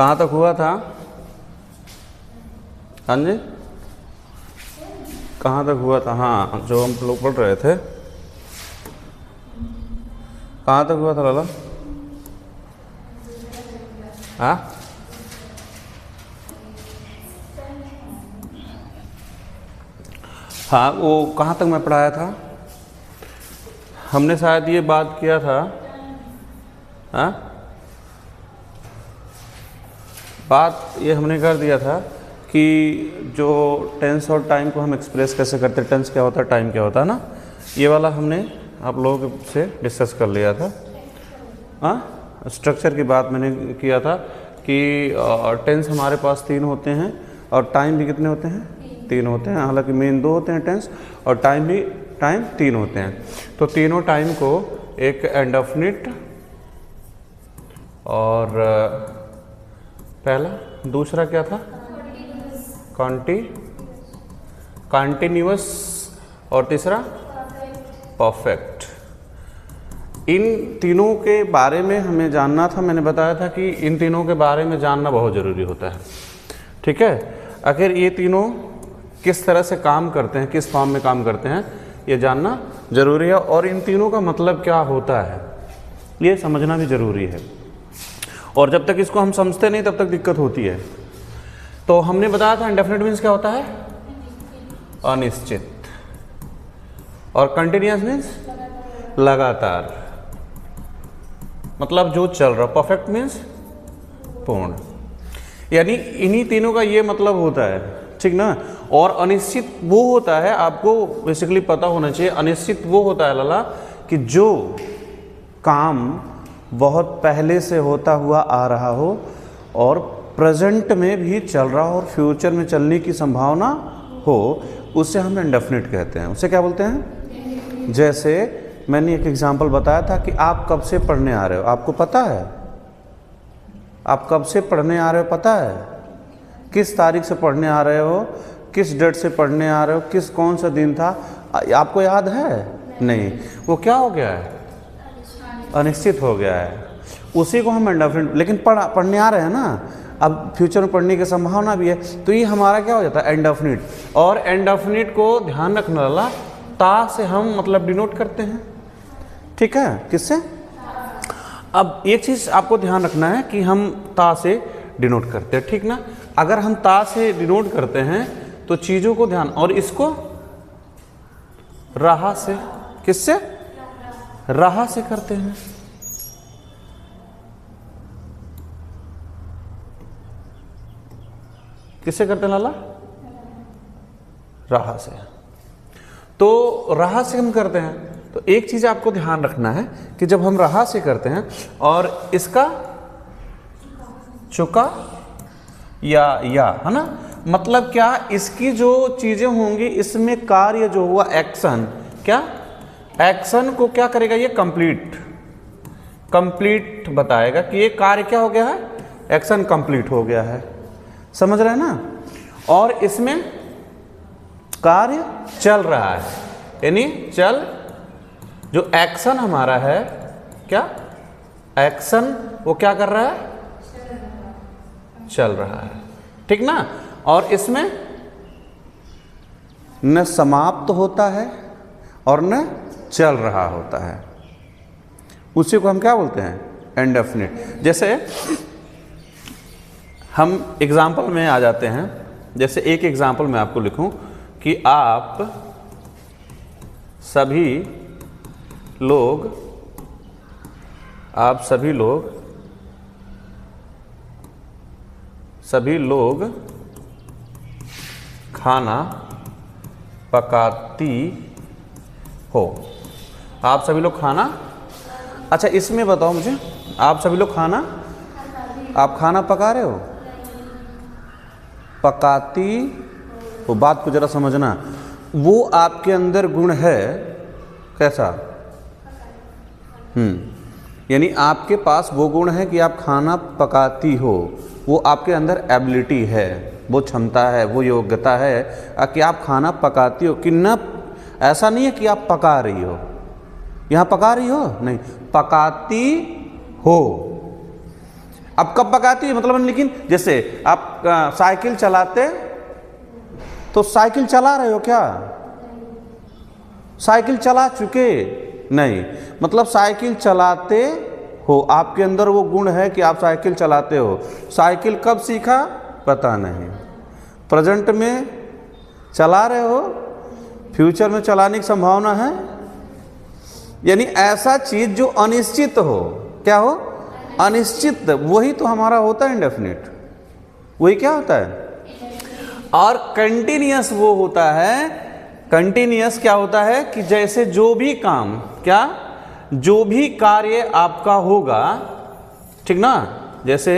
कहाँ तक हुआ था? हाँ जी, कहाँ तक हुआ था? हाँ, जो हम लोग पढ़ रहे थे कहाँ तक हुआ था लाला? हाँ, हाँ, वो कहाँ तक मैं पढ़ाया था? हमने शायद ये बात किया था, हाँ, बात ये हमने कर दिया था कि जो टेंस और टाइम को हम एक्सप्रेस कैसे करते हैं, टेंस क्या होता है, टाइम क्या होता है ना, ये वाला हमने आप लोगों से डिस्कस कर लिया था। हाँ, स्ट्रक्चर की बात मैंने किया था कि टेंस हमारे पास 3 होते हैं और टाइम भी कितने होते हैं? 3 होते हैं। हालांकि मेन 2 होते हैं टेंस, और टाइम 3 होते हैं। तो तीनों टाइम को एक इंडेफिनिट और पहला, दूसरा क्या था? कॉन्टिन्यूअस और तीसरा परफेक्ट। इन तीनों के बारे में हमें जानना था। मैंने बताया था कि इन तीनों के बारे में जानना बहुत ज़रूरी होता है। ठीक है, आखिर ये तीनों किस तरह से काम करते हैं, किस फॉर्म में काम करते हैं, ये जानना ज़रूरी है। और इन तीनों का मतलब क्या होता है ये समझना भी ज़रूरी है। और जब तक इसको हम समझते नहीं तब तक दिक्कत होती है। तो हमने बताया था इंडेफिनिट मीन्स क्या होता है? अनिश्चित। और कंटिन्यूअस मीन्स लगातार, मतलब जो चल रहा। परफेक्ट मीन्स पूर्ण। यानी इन्हीं तीनों का ये मतलब होता है, ठीक ना। और अनिश्चित वो होता है, आपको बेसिकली पता होना चाहिए, अनिश्चित वो होता है लाला कि जो काम बहुत पहले से होता हुआ आ रहा हो और प्रेजेंट में भी चल रहा हो और फ्यूचर में चलने की संभावना हो, उसे हम इंडेफिनिट कहते हैं। उसे क्या बोलते हैं? जैसे मैंने एक एग्जांपल बताया था कि आप कब से पढ़ने आ रहे हो, आपको पता है? आप कब से पढ़ने आ रहे हो पता है? किस तारीख से पढ़ने आ रहे हो, किस डेट से पढ़ने आ रहे हो, कौन सा दिन था, आपको याद है? नहीं। वो क्या हो गया है? अनिश्चित हो गया है। उसी को हम इंडेफिनिट, लेकिन पढ़ने आ रहे हैं ना, अब फ्यूचर में पढ़ने की संभावना भी है, तो ये हमारा क्या हो जाता है? इंडेफिनिट। और इंडेफिनिट को ध्यान रखना वाला, ता से हम मतलब डिनोट करते हैं। ठीक है, किससे? अब एक चीज़ आपको ध्यान रखना है कि हम ता से डिनोट करते हैं, ठीक ना। अगर हम ता से डिनोट करते हैं तो चीज़ों को ध्यान, और इसको रहा से, किससे? रहा से करते हैं। किससे करते हैं लाला? रहा से। तो रहा से हम करते हैं, तो एक चीज आपको ध्यान रखना है कि जब हम रहा से करते हैं और इसका चुका या है ना, मतलब क्या, इसकी जो चीजें होंगी, इसमें कार्य जो हुआ, एक्शन, क्या एक्शन को क्या करेगा? ये कंप्लीट बताएगा कि ये कार्य क्या हो गया है, एक्शन कंप्लीट हो गया है। समझ रहे हैं ना। और इसमें कार्य चल रहा है, यानी जो एक्शन हमारा है, क्या एक्शन वो क्या कर रहा है? चल रहा है, ठीक ना। और इसमें न समाप्त होता है और न चल रहा होता है, उसी को हम क्या बोलते हैं? इंडेफिनिट। जैसे हम एग्जाम्पल में आ जाते हैं। जैसे एक एग्जाम्पल मैं आपको लिखूं कि आप सभी लोग खाना पकाती हो। आप सभी लोग खाना, अच्छा इसमें बताओ मुझे, आप सभी लोग आप खाना पका रहे हो? पकाती हो, बात को जरा समझना। वो आपके अंदर गुण है कैसा? यानी आपके पास वो गुण है कि आप खाना पकाती हो, वो आपके अंदर एबिलिटी है, वो क्षमता है, वो योग्यता है कि आप खाना पकाती हो। कि न ऐसा नहीं है कि आप पका रही हो, यहाँ पका रही हो नहीं, पकाती हो। अब कब पकाती है मतलब, लेकिन जैसे आप साइकिल चलाते, तो साइकिल चला रहे हो क्या? साइकिल चला चुके? नहीं, मतलब साइकिल चलाते हो, आपके अंदर वो गुण है कि आप साइकिल चलाते हो। साइकिल कब सीखा पता नहीं, प्रेजेंट में चला रहे हो, फ्यूचर में चलाने की संभावना है। यानी ऐसा चीज जो अनिश्चित हो, क्या हो? अनिश्चित, वही तो हमारा होता है इंडेफिनिट, वही क्या होता है। और कंटिन्यूअस वो होता है, कंटिन्यूअस क्या होता है कि जैसे जो भी काम, क्या, जो भी कार्य आपका होगा, ठीक ना, जैसे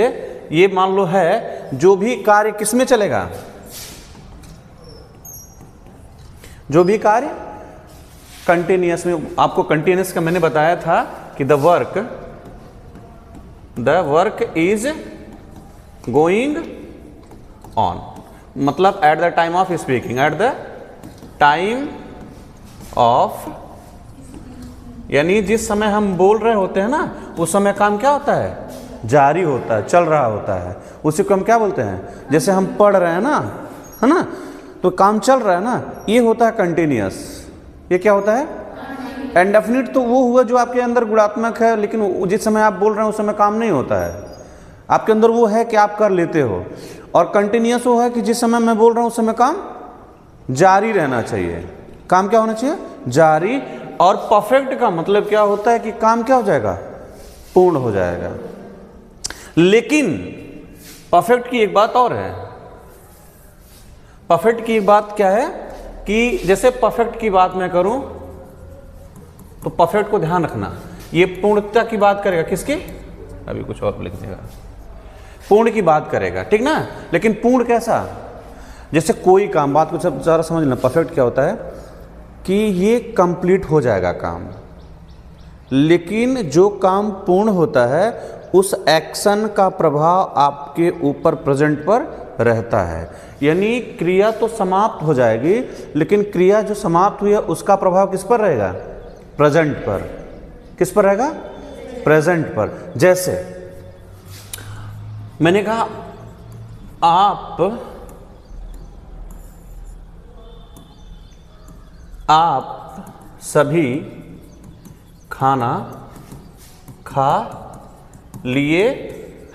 ये मान लो है, जो भी कार्य किस में चलेगा, जो भी कार्य कंटिन्यूअस में। आपको कंटिन्यूअस का मैंने बताया था कि the work is going on, मतलब at the time of speaking, at the time of, यानी जिस समय हम बोल रहे होते हैं ना, उस समय काम क्या होता है? जारी होता है, चल रहा होता है। उसी को हम क्या बोलते हैं? जैसे हम पढ़ रहे हैं ना, है ना, तो काम चल रहा है ना, ये होता है कंटिन्यूअस। ये क्या होता है? इंडेफिनिट तो वो हुआ जो आपके अंदर गुणात्मक है, लेकिन जिस समय आप बोल रहे हैं उस समय काम नहीं होता है। आपके अंदर वो है कि आप कर लेते हो, और कंटिन्यूअस वो है कि जिस समय मैं बोल रहा हूँ उस समय काम जारी रहना चाहिए। काम क्या होना चाहिए? जारी। और परफेक्ट का मतलब क्या होता है कि काम क्या हो जाएगा? पूर्ण हो जाएगा। लेकिन परफेक्ट की एक बात और है, परफेक्ट की एक बात क्या है कि जैसे परफेक्ट की बात मैं करूं तो परफेक्ट को ध्यान रखना, ये पूर्णता की बात करेगा, किसकी? अभी कुछ और लिख देगा, पूर्ण की बात करेगा, ठीक ना। लेकिन पूर्ण कैसा? जैसे कोई काम, बात को सब ज़रा समझ लेना, परफेक्ट क्या होता है कि ये कंप्लीट हो जाएगा काम, लेकिन जो काम पूर्ण होता है उस एक्शन का प्रभाव आपके ऊपर प्रेजेंट पर रहता है। यानी क्रिया तो समाप्त हो जाएगी, लेकिन क्रिया जो समाप्त हुई है उसका प्रभाव किस पर रहेगा? प्रेजेंट पर। किस पर रहेगा? प्रेजेंट पर। जैसे मैंने कहा आप सभी खाना खा लिए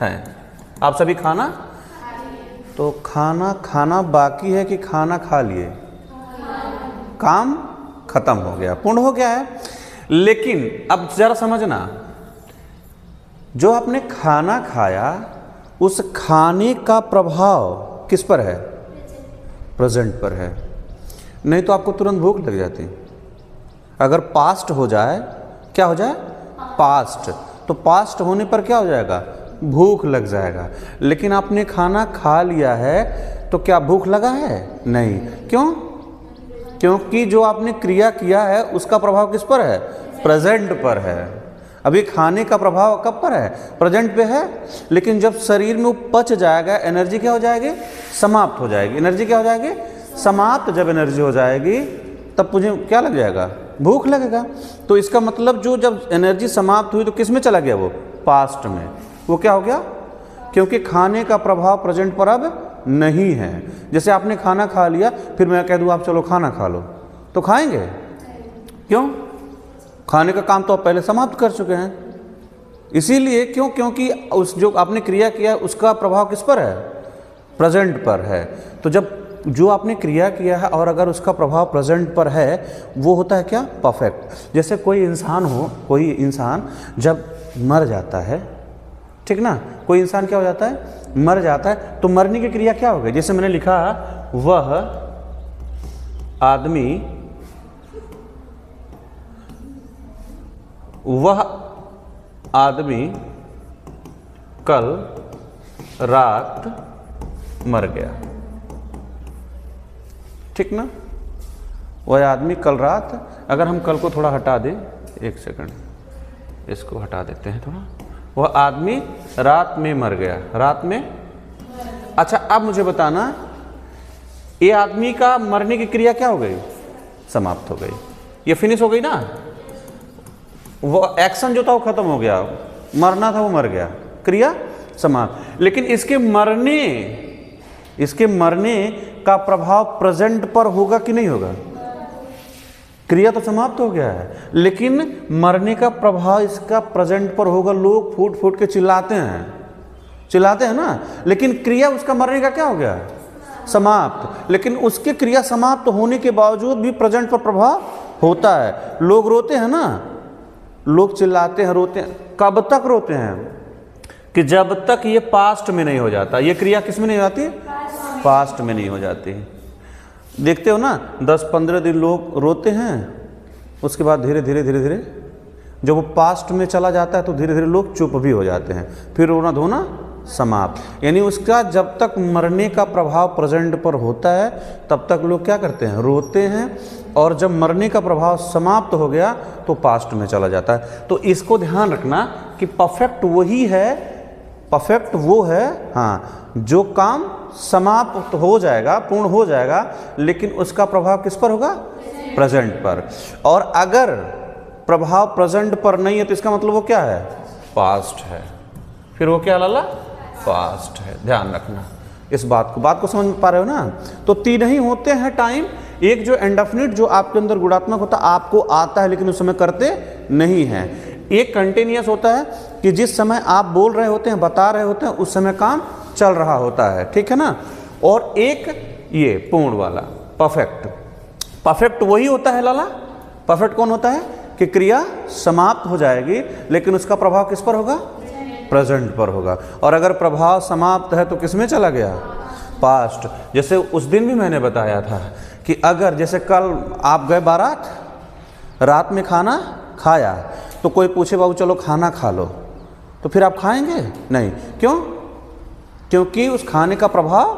हैं। आप सभी खाना, तो खाना खाना बाकी है कि खाना खा लिए? काम खत्म हो गया, पूर्ण हो गया है। लेकिन अब जरा समझना, जो आपने खाना खाया उस खाने का प्रभाव किस पर है? प्रेजेंट पर है। नहीं तो आपको तुरंत भूख लग जाती। अगर पास्ट हो जाए, क्या हो जाए? पास्ट, तो पास्ट होने पर क्या हो जाएगा? भूख लग जाएगा। लेकिन आपने खाना खा लिया है तो क्या भूख लगा है? नहीं। क्यों? क्योंकि जो आपने क्रिया किया है उसका प्रभाव किस पर है? प्रेजेंट पर है। अभी खाने का प्रभाव कब पर है? प्रेजेंट पे है। लेकिन जब शरीर में वो पच जाएगा, एनर्जी क्या हो जाएगी? समाप्त हो जाएगी। एनर्जी क्या हो जाएगी? समाप्त। जब एनर्जी हो जाएगी तब मुझे क्या लग जाएगा? भूख लगेगा। तो इसका मतलब जो जब एनर्जी समाप्त हुई तो किस में चला गया? वो पास्ट में। वो क्या हो गया? क्योंकि खाने का प्रभाव प्रेजेंट पर अब नहीं है। जैसे आपने खाना खा लिया, फिर मैं कह दूं आप चलो खाना खा लो, तो खाएंगे? क्यों? खाने का काम तो आप पहले समाप्त कर चुके हैं। इसीलिए क्यों? क्योंकि उस जो आपने क्रिया किया है उसका प्रभाव किस पर है? प्रेजेंट पर है। तो जब जो आपने क्रिया किया है और अगर उसका प्रभाव प्रेजेंट पर है, वो होता है क्या? परफेक्ट। जैसे कोई इंसान हो, कोई इंसान जब मर जाता है, ठीक ना, कोई इंसान क्या हो जाता है? मर जाता है। तो मरने की क्रिया क्या हो गई? जैसे मैंने लिखा, वह आदमी कल रात मर गया, ठीक ना। वह आदमी कल रात, अगर हम कल को थोड़ा हटा दें, एक सेकंड, इसको हटा देते हैं थोड़ा। वह आदमी रात में मर गया, रात में। अच्छा, अब मुझे बताना, ये आदमी का मरने की क्रिया क्या हो गई? समाप्त हो गई। ये फिनिश हो गई ना। वो एक्शन जो था वो खत्म हो गया, मरना था वो मर गया, क्रिया समाप्त। लेकिन इसके मरने का प्रभाव प्रेजेंट पर होगा कि नहीं होगा? क्रिया तो समाप्त हो गया है, लेकिन मरने का प्रभाव इसका प्रेजेंट पर होगा। लोग फूट फूट के चिल्लाते हैं ना, लेकिन क्रिया उसका मरने का क्या हो गया? समाप्त। लेकिन उसके क्रिया समाप्त होने के बावजूद भी प्रेजेंट पर प्रभाव होता है। लोग रोते हैं ना, लोग चिल्लाते हैं, रोते हैं। कब तक रोते हैं? कि जब तक ये पास्ट में नहीं हो जाता। ये क्रिया किस में नहीं हो जाती? पास्ट में नहीं हो जाती। देखते हो ना, 10-15 दिन लोग रोते हैं, उसके बाद धीरे धीरे जब वो पास्ट में चला जाता है तो धीरे धीरे लोग चुप भी हो जाते हैं, फिर रोना धोना समाप्त। यानी उसका जब तक मरने का प्रभाव प्रेजेंट पर होता है तब तक लोग क्या करते हैं? रोते हैं, और जब मरने का प्रभाव समाप्त हो गया तो पास्ट में चला जाता है। तो इसको ध्यान रखना कि परफेक्ट वही है, परफेक्ट वो है, हाँ, जो काम समाप्त हो जाएगा, पूर्ण हो जाएगा, लेकिन उसका प्रभाव किस पर होगा? प्रेजेंट पर। और अगर प्रभाव प्रेजेंट पर नहीं है तो इसका मतलब वो क्या है? पास्ट है। फिर वो क्या लाला? पास्ट है। ध्यान रखना इस बात को समझ में पा रहे हो ना? तो तीन ही होते हैं टाइम। एक जो इंडेफिनिट, जो आपके अंदर गुणात्मक होता है, आपको आता है लेकिन उस समय करते नहीं हैं। एक कंटिन्यूअस होता है कि जिस समय आप बोल रहे होते हैं, बता रहे होते हैं, उस समय काम चल रहा होता है, ठीक है ना? और एक ये पूर्ण वाला परफेक्ट। परफेक्ट वही होता है लाला। परफेक्ट कौन होता है? कि क्रिया समाप्त हो जाएगी लेकिन उसका प्रभाव किस पर होगा? प्रेजेंट पर होगा। और अगर प्रभाव समाप्त है तो किस में चला गया? पास्ट। जैसे उस दिन भी मैंने बताया था कि अगर जैसे कल आप गए बारात, रात में खाना खाया, तो कोई पूछे बाबू चलो खाना खा लो, तो फिर आप खाएंगे? नहीं। क्यों? क्योंकि उस खाने का प्रभाव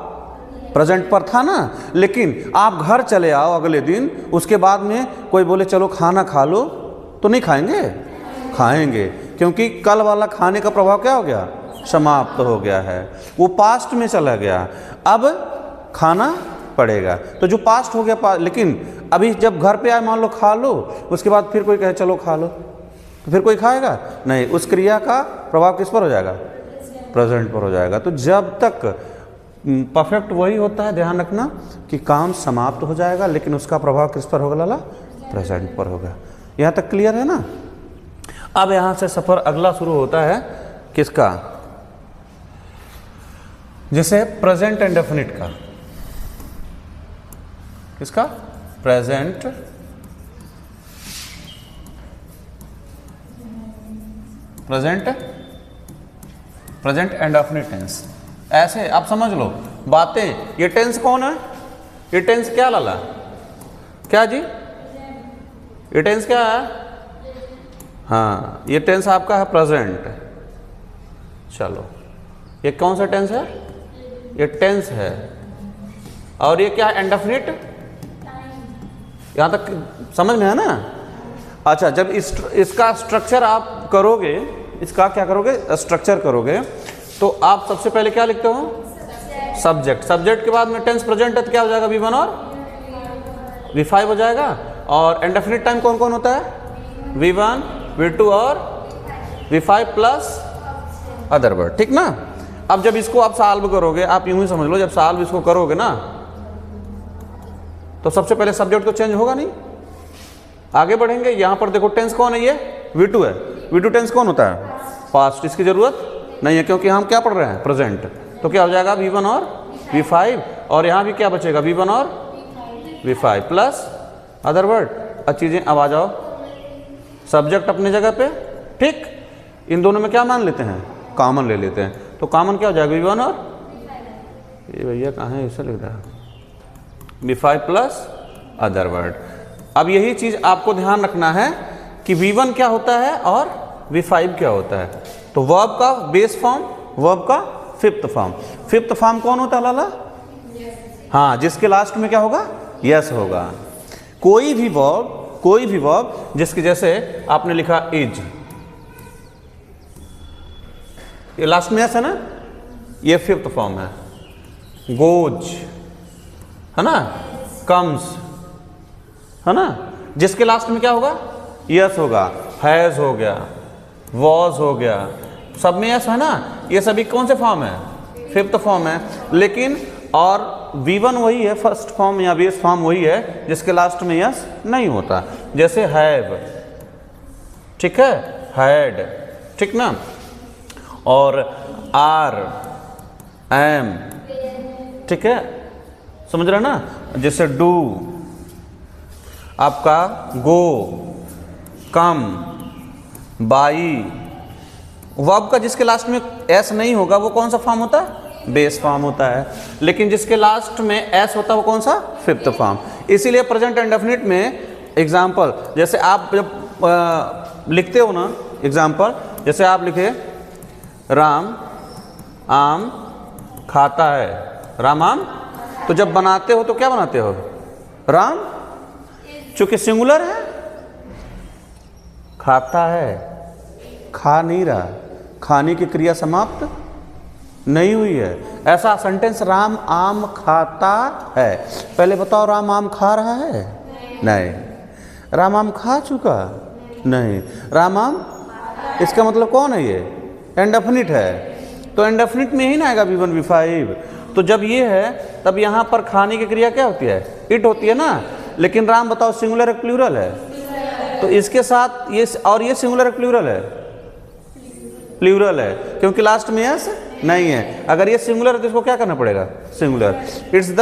प्रेजेंट पर था ना। लेकिन आप घर चले आओ अगले दिन, उसके बाद में कोई बोले चलो खाना खा लो, तो नहीं खाएंगे? खाएंगे, क्योंकि कल वाला खाने का प्रभाव क्या हो गया? समाप्त हो गया है, वो पास्ट में चला गया। अब खाना पड़ेगा, तो जो पास्ट हो गया लेकिन अभी जब घर पे आए, मान लो खा लो, उसके बाद फिर कोई कहे चलो खा लो, तो फिर कोई खाएगा? नहीं। उस क्रिया का प्रभाव किस पर हो जाएगा? प्रेजेंट पर हो जाएगा। तो जब तक परफेक्ट वही होता है, ध्यान रखना कि काम समाप्त हो जाएगा लेकिन उसका प्रभाव किस पर होगा लाला? प्रेजेंट पर होगा। यहाँ तक क्लियर है ना? अब यहाँ से सफ़र अगला शुरू होता है किसका? जैसे प्रेजेंट इंडेफिनिट का। किसका? Present indefinite tense. ऐसे आप समझ लो बातें। ये टेंस कौन है? ये टेंस क्या लाला? क्या जी? ये टेंस क्या है? हाँ, ये टेंस आपका है प्रेजेंट। चलो, ये कौन सा टेंस है? ये टेंस है। और ये क्या है? इंडेफिनिट। यहाँ तक समझ में है ना? अच्छा, जब इसका स्ट्रक्चर आप करोगे, इसका क्या करोगे? स्ट्रक्चर करोगे, तो आप सबसे पहले क्या लिखते हो? सब्जेक्ट। सब्जेक्ट के बाद में टेंस प्रेजेंट है तो क्या हो जाएगा? V1 और V5 हो जाएगा। और इंडेफिनिट टाइम कौन कौन होता है? V1, V2 और V5 प्लस अदर वर्ड, ठीक ना? अब जब इसको आप सॉल्व करोगे, आप यूं ही समझ लो, जब सॉल्व इसको करोगे ना, तो सबसे पहले सब्जेक्ट तो चेंज होगा नहीं। आगे बढ़ेंगे, यहां पर देखो टेंस कौन है? ये V2 है। V2 टेंस कौन होता है? पास्ट। इसकी जरूरत नहीं है क्योंकि हम क्या पढ़ रहे हैं? प्रेजेंट। तो क्या हो जाएगा? V1 और V5। और यहाँ भी क्या बचेगा? V1 और V5 प्लस अदर वर्ड। चीज़ें अब आ जाओ, सब्जेक्ट अपने जगह पे, ठीक। इन दोनों में क्या मान लेते हैं? कॉमन ले लेते हैं। तो कॉमन क्या हो जाएगा? V1 और ये भैया कहाँ है? ऐसा लिख रहा है V5 प्लस अदर वर्ड। अब यही चीज़ आपको ध्यान रखना है कि V1 क्या होता है और V5 क्या होता है। तो वर्ब का बेस फॉर्म, वर्ब का फिफ्थ फॉर्म। फिफ्थ फॉर्म कौन होता है लाला? हाँ, जिसके लास्ट में क्या होगा? यस होगा। कोई भी वर्ब जिसके, जैसे आपने लिखा इज, ये लास्ट में यस है ना, ये फिफ्थ फॉर्म है। गोज है ना, कम्स है ना, जिसके लास्ट में क्या होगा? यस होगा। हैज हो गया, वॉज हो गया, सब में यस है ना, ये सभी कौन से फॉर्म है, फिफ्थ फॉर्म है। लेकिन और V1 वही है, फर्स्ट फॉर्म या बेस फॉर्म वही है जिसके लास्ट में यस नहीं होता, जैसे हैव, ठीक है, हैड, ठीक ना, और आर, एम, ठीक है, समझ रहे ना, जैसे डू, आपका गो, कम, बाई। वर्ब का जिसके लास्ट में एस नहीं होगा वो कौन सा फॉर्म होता है, बेस फॉर्म होता है। लेकिन जिसके लास्ट में एस होता है वो कौन सा, फिफ्थ फॉर्म। इसीलिए प्रेजेंट इंडेफिनिट में एग्जाम्पल, जैसे आप जब लिखते हो ना, एग्जाम्पल जैसे आप लिखे राम आम खाता है, राम आम, तो जब बनाते हो तो क्या बनाते हो, राम, चूंकि सिंगुलर है, खाता है, खा नहीं रहा, खाने की क्रिया समाप्त नहीं हुई है। ऐसा सेंटेंस राम आम खाता है, पहले बताओ राम आम खा रहा है, नहीं। राम आम खा चुका, नहीं। राम आम, इसका मतलब कौन है, ये इंडेफिनिट है, तो इंडेफिनिट में ही ना आएगा V1 V5। तो जब ये है तब यहाँ पर खाने की क्रिया क्या होती है, इट होती है ना। लेकिन राम बताओ सिंगुलर है प्लूरल है, तो इसके साथ ये, और ये सिंगुलर है प्लूरल है, प्लूरल है, क्योंकि लास्ट में यस नहीं है। अगर ये सिंगुलर है तो इसको क्या करना पड़ेगा, सिंगुलर। इट्स द,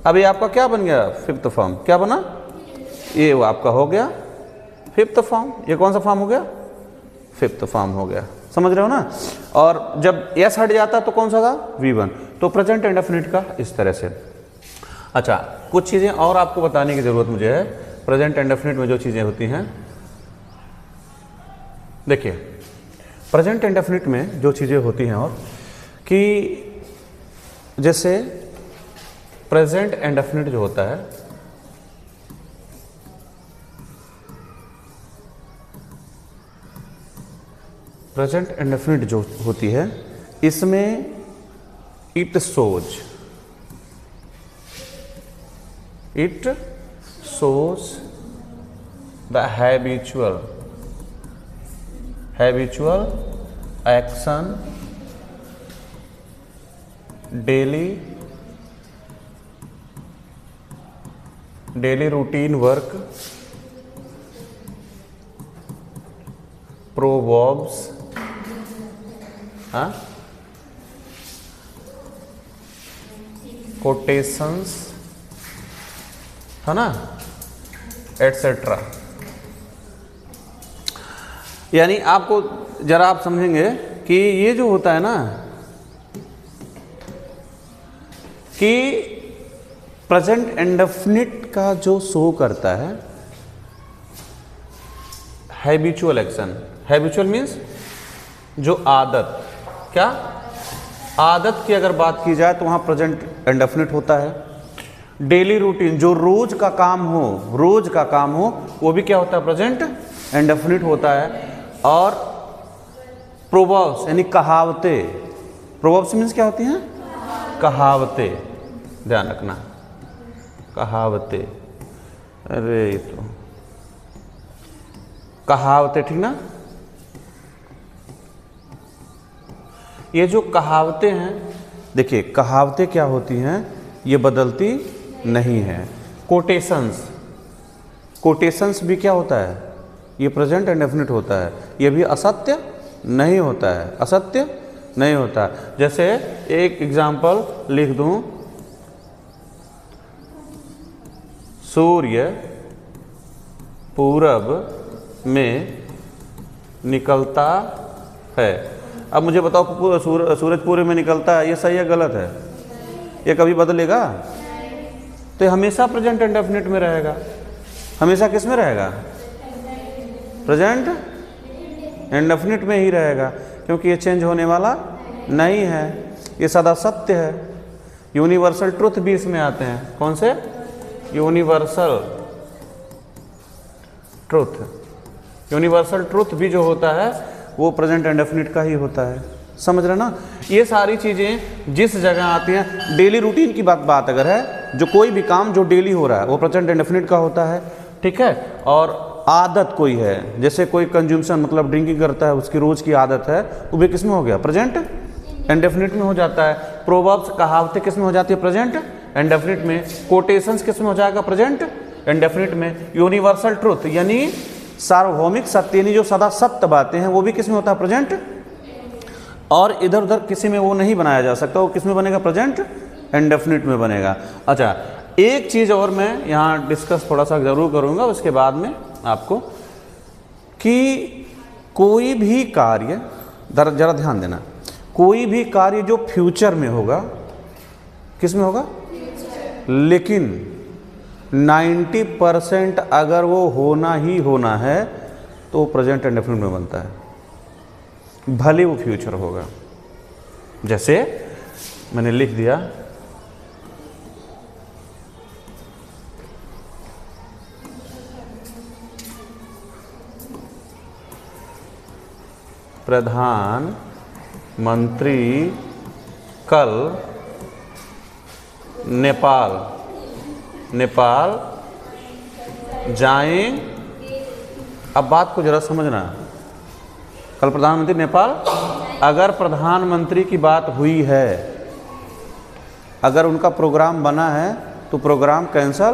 अभी आपका क्या बन गया, फिफ्थ फॉर्म, क्या बना, ये वो आपका हो गया फिफ्थ फॉर्म। ये कौन सा फॉर्म हो गया, फिफ्थ फॉर्म हो गया, समझ रहे हो ना। और जब यस हट जाता तो कौन सा था, V1। तो प्रेजेंट इंडेफिनिट का इस तरह से। अच्छा, कुछ चीज़ें और आपको बताने की ज़रूरत मुझे है प्रेजेंट इंडेफिनिट में जो चीज़ें होती हैं। देखिए प्रेजेंट इंडेफिनिट में जो चीज़ें होती हैं, और कि जैसे प्रेजेंट इंडेफिनिट जो होता है, प्रेजेंट इंडेफिनिट जो होती है इसमें it shows, it shows the habitual action, daily routine work, proverbs, quotations, है ना, एटसेट्रा। यानी आपको जरा आप समझेंगे कि ये जो होता है ना, कि प्रेजेंट इंडेफिनिट का जो शो करता है हैबिचुअल एक्शन। हैबिचुअल मीन्स जो आदत, क्या आदत की अगर बात की जाए तो वहाँ प्रेजेंट इंडेफिनिट होता है। डेली रूटीन, जो रोज का काम हो, वो भी क्या होता है, प्रेजेंट इंडेफिनिट होता है। और प्रोवर्ब्स यानी कहावतें, प्रोवर्ब्स मीन्स क्या होती हैं, कहावतें, ध्यान रखना, कहावतें, अरे ये तो कहावतें, ठीक ना। ये जो कहावतें हैं, देखिए कहावतें क्या होती हैं, ये बदलती नहीं है। कोटेशंस भी क्या होता है, ये प्रेजेंट इंडेफिनिट होता है, ये भी असत्य नहीं होता है, जैसे एक एग्जाम्पल लिख दूं, सूर्य पूरब में निकलता है। अब मुझे बताओ सूरज पूरब में निकलता है, ये सही है गलत है, ये कभी बदलेगा, तो ये हमेशा प्रेजेंट इंडेफिनिट में रहेगा। हमेशा किस में रहेगा, प्रेजेंट इंडेफिनिट में ही रहेगा, क्योंकि ये चेंज होने वाला नहीं है, ये सदा सत्य है। यूनिवर्सल ट्रुथ भी इसमें आते हैं, कौन से, यूनिवर्सल ट्रुथ भी जो होता है वो प्रेजेंट इंडेफिनिट का ही होता है, समझ रहे ना। ये सारी चीज़ें जिस जगह आती हैं, डेली रूटीन की बात अगर है, जो कोई भी काम जो डेली हो रहा है वो प्रेजेंट इंडेफिनिट का होता है, ठीक है। और आदत कोई है, जैसे कोई कंज्यूमशन मतलब ड्रिंकिंग करता है, उसकी रोज की आदत है, वो भी किस में हो गया? प्रेजेंट इंडेफिनिट में हो जाता है। प्रोवर्ब्स कहावतें किस में हो जाती है? प्रेजेंट इंडेफिनिट में। कोटेशंस किस में हो जाएगा? प्रेजेंट इंडेफिनिट में। यूनिवर्सल ट्रुथ यानी सार्वभौमिक सत्य, यानी जो सदा सत्य बातें हैं, वो भी किस में होता है? प्रेजेंट। और इधर उधर किसी में वो नहीं बनाया जा सकता, वो किस में बनेगा? प्रेजेंट इंडेफिनिट में बनेगा। अच्छा, एक चीज़ और मैं यहाँ डिस्कस थोड़ा सा ज़रूर करूँगा उसके बाद में आपको, कि कोई भी कार्य, जरा ध्यान देना, कोई भी कार्य जो फ्यूचर में होगा, किस में होगा? लेकिन 90% अगर वो होना ही होना है तो प्रेजेंट इंडेफिनिट में बनता है, भले वो फ्यूचर होगा। जैसे मैंने लिख दिया, प्रधानमंत्री कल नेपाल जाएं। अब बात को जरा समझना, कल प्रधानमंत्री नेपाल, अगर प्रधानमंत्री की बात हुई है, अगर उनका प्रोग्राम बना है तो प्रोग्राम कैंसल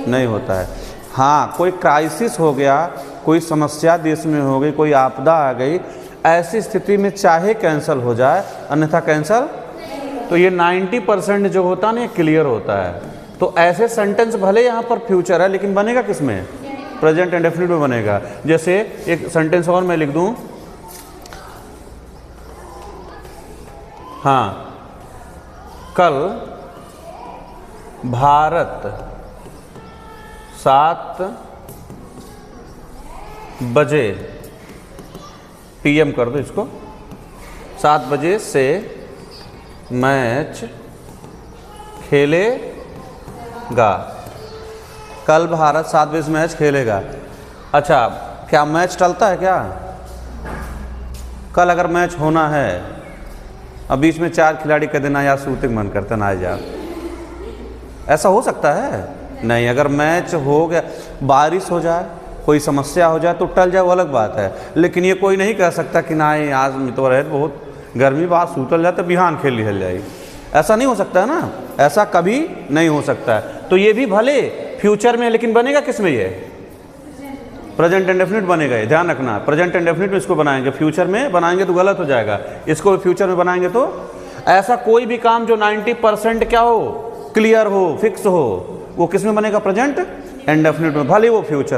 नहीं होता है। हाँ, कोई क्राइसिस हो गया, कोई समस्या देश में हो गई, कोई आपदा आ गई, ऐसी स्थिति में चाहे कैंसल हो जाए, अन्यथा कैंसल, तो ये 90% जो होता है ना, ये क्लियर होता है। तो ऐसे सेंटेंस भले यहाँ पर फ्यूचर है, लेकिन बनेगा किस में? प्रेजेंट इंडेफिनिट में बनेगा। जैसे एक सेंटेंस और मैं लिख दूँ, हाँ, कल भारत 7 बजे, PM कर दो इसको, 7 बजे से मैच खेलेगा। कल भारत 7 बजे से मैच खेलेगा। अच्छा, क्या मैच टलता है क्या? कल अगर मैच होना है, अब बीच में 4 खिलाड़ी कह देना यार सूते मन करता ना यार, ऐसा हो सकता है? नहीं। अगर मैच हो गया, बारिश हो जाए, कोई समस्या हो जाए तो टल जाए, वो अलग बात है, लेकिन ये कोई नहीं कह सकता कि ना आज तो रहे बहुत गर्मी, बात सूतल जाए तो बिहान खेल लिहल जाएगी, ऐसा नहीं हो सकता है ना, ऐसा कभी नहीं हो सकता है। तो ये भी भले फ्यूचर में, लेकिन बनेगा किस में? ये प्रेजेंट इंडेफिनिट बनेगा। ये ध्यान रखना, प्रेजेंट इंडेफिनिट में इसको बनाएंगे, फ्यूचर में बनाएंगे तो गलत हो जाएगा, इसको फ्यूचर में बनाएंगे तो ऐसा कोई भी काम जो 90% क्या हो? क्लियर हो, फिक्स हो, वो किस में बनेगा? प्रेजेंट इंडेफिनिट में, भले वो फ्यूचर